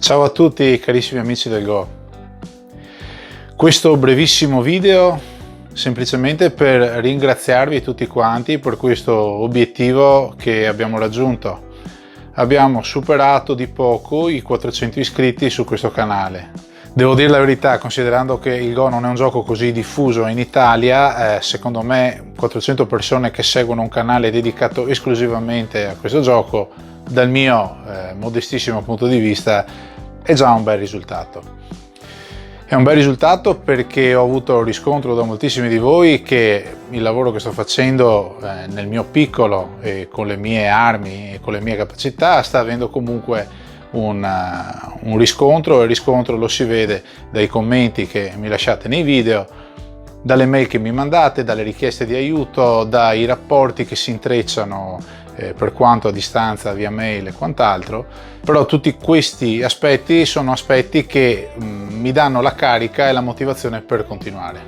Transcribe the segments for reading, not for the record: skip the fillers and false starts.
Ciao a tutti carissimi amici del Go. Questo brevissimo video semplicemente per ringraziarvi tutti quanti per questo obiettivo che abbiamo raggiunto. Abbiamo superato di poco i 400 iscritti su questo canale. Devo dire la verità, considerando che il Go non è un gioco così diffuso in Italia, secondo me 400 persone che seguono un canale dedicato esclusivamente a questo gioco, dal mio modestissimo punto di vista, è già un bel risultato. È un bel risultato perché ho avuto riscontro da moltissimi di voi che il lavoro che sto facendo nel mio piccolo e con le mie armi e con le mie capacità sta avendo comunque un riscontro, e il riscontro lo si vede dai commenti che mi lasciate nei video, dalle mail che mi mandate, dalle richieste di aiuto, dai rapporti che si intrecciano per quanto a distanza via mail e quant'altro. Però tutti questi aspetti sono aspetti che mi danno la carica e la motivazione per continuare.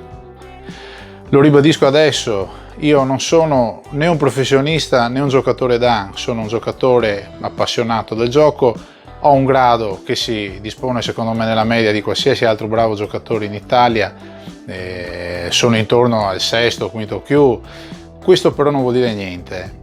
Lo ribadisco adesso, io non sono né un professionista né un giocatore da, sono un giocatore appassionato del gioco, ho un grado che si dispone secondo me nella media di qualsiasi altro bravo giocatore in Italia, sono intorno al sesto, quinto Q. Questo però non vuol dire niente.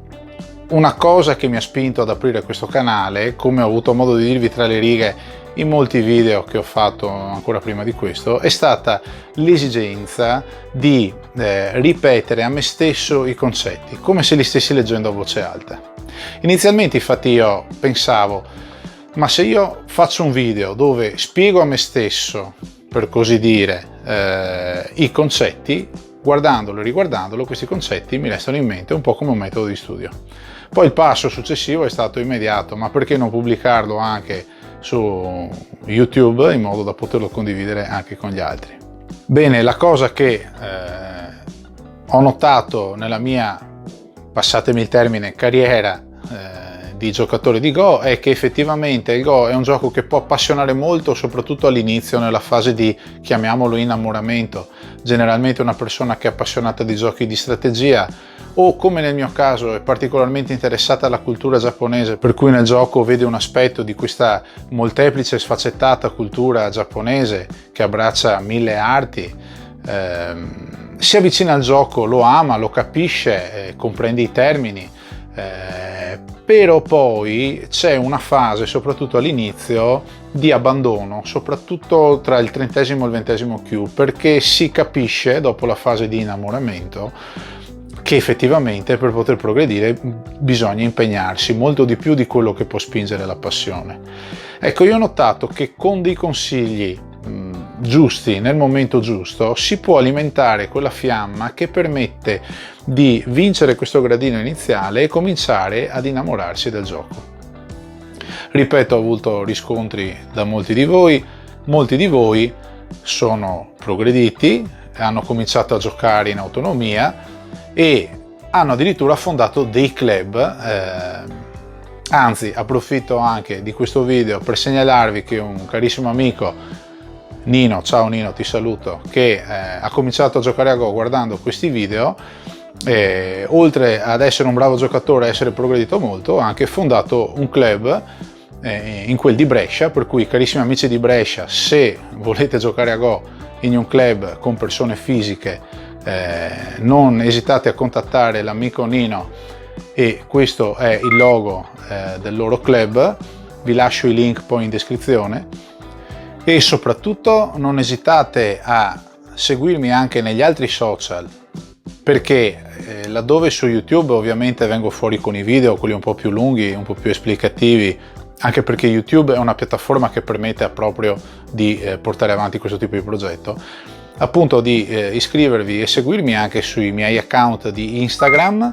Una cosa che mi ha spinto ad aprire questo canale, come ho avuto modo di dirvi tra le righe in molti video che ho fatto ancora prima di questo, è stata l'esigenza di ripetere a me stesso i concetti, come se li stessi leggendo a voce alta. Inizialmente infatti io pensavo, ma se io faccio un video dove spiego a me stesso, per così dire, i concetti, guardandolo e riguardandolo, questi concetti mi restano in mente un po' come un metodo di studio. Poi il passo successivo è stato immediato, ma perché non pubblicarlo anche su YouTube in modo da poterlo condividere anche con gli altri? Bene, la cosa che ho notato nella mia, passatemi il termine, carriera di giocatore di Go è che effettivamente il Go è un gioco che può appassionare molto, soprattutto all'inizio, nella fase di, chiamiamolo, innamoramento. Generalmente una persona che è appassionata di giochi di strategia o, come nel mio caso, è particolarmente interessata alla cultura giapponese, per cui nel gioco vede un aspetto di questa molteplice e sfacettata cultura giapponese che abbraccia 1000 arti, si avvicina al gioco, lo ama, lo capisce, comprende i termini, però poi c'è una fase, soprattutto all'inizio, di abbandono, soprattutto tra il 30° e il 20° Q, perché si capisce, dopo la fase di innamoramento, che effettivamente per poter progredire bisogna impegnarsi molto di più di quello che può spingere la passione. Ecco, io ho notato che con dei consigli giusti nel momento giusto si può alimentare quella fiamma che permette di vincere questo gradino iniziale e cominciare ad innamorarsi del gioco. Ripeto, ho avuto riscontri da molti di voi sono progrediti, hanno cominciato a giocare in autonomia e hanno addirittura fondato dei club. Anzi, approfitto anche di questo video per segnalarvi che un carissimo amico, Nino, ciao Nino, ti saluto, che ha cominciato a giocare a Go guardando questi video, oltre ad essere un bravo giocatore e essere progredito molto, ha anche fondato un club, in quel di Brescia, per cui carissimi amici di Brescia, se volete giocare a Go in un club con persone fisiche, non esitate a contattare l'amico Nino, e questo è il logo del loro club, vi lascio i link poi in descrizione. E soprattutto non esitate a seguirmi anche negli altri social, perché laddove su YouTube ovviamente vengo fuori con i video, quelli un po' più lunghi, un po' più esplicativi, anche perché YouTube è una piattaforma che permette proprio di portare avanti questo tipo di progetto, appunto di iscrivervi e seguirmi anche sui miei account di Instagram,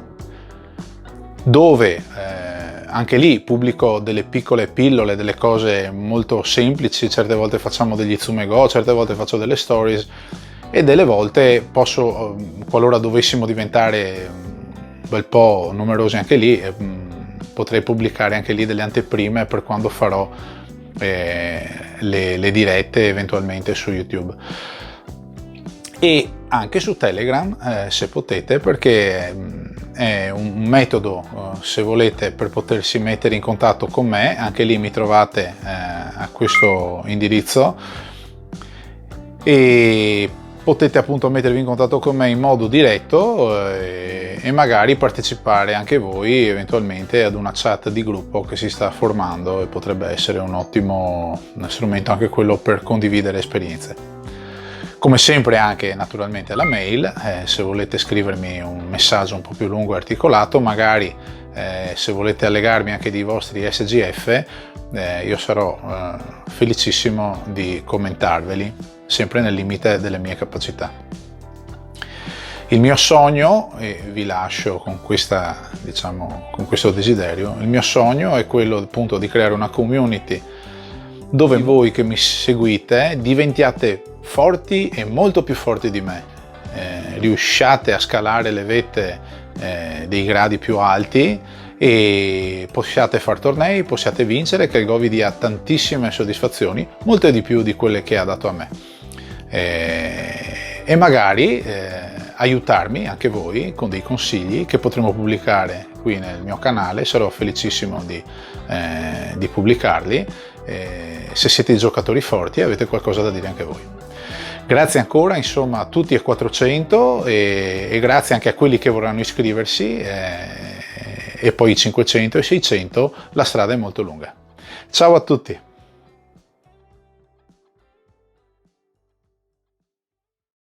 dove anche lì pubblico delle piccole pillole, delle cose molto semplici, certe volte facciamo degli Zume Go, certe volte faccio delle stories e delle volte posso, qualora dovessimo diventare un bel po' numerosi anche lì, potrei pubblicare anche lì delle anteprime per quando farò le dirette eventualmente su YouTube. E anche su Telegram, se potete, perché è un metodo, se volete, per potersi mettere in contatto con me. Anche lì mi trovate a questo indirizzo e potete appunto mettervi in contatto con me in modo diretto e magari partecipare anche voi eventualmente ad una chat di gruppo che si sta formando, e potrebbe essere un ottimo strumento anche quello per condividere esperienze. Come sempre anche naturalmente la mail, se volete scrivermi un messaggio un po' più lungo e articolato, magari se volete allegarmi anche dei vostri SGF, io sarò felicissimo di commentarveli, sempre nel limite delle mie capacità. Il mio sogno, e vi lascio con questa, con questo desiderio, il mio sogno è quello appunto di creare una community dove voi che mi seguite diventiate forti e molto più forti di me, riusciate a scalare le vette dei gradi più alti e possiate fare tornei, possiate vincere, che il Go vi dia tantissime soddisfazioni, molte di più di quelle che ha dato a me, e magari aiutarmi anche voi con dei consigli che potremo pubblicare qui nel mio canale. Sarò felicissimo di pubblicarli, se siete giocatori forti e avete qualcosa da dire anche voi. Grazie ancora, insomma, a tutti e 400 e grazie anche a quelli che vorranno iscriversi, e poi 500 e 600, la strada è molto lunga. Ciao a tutti!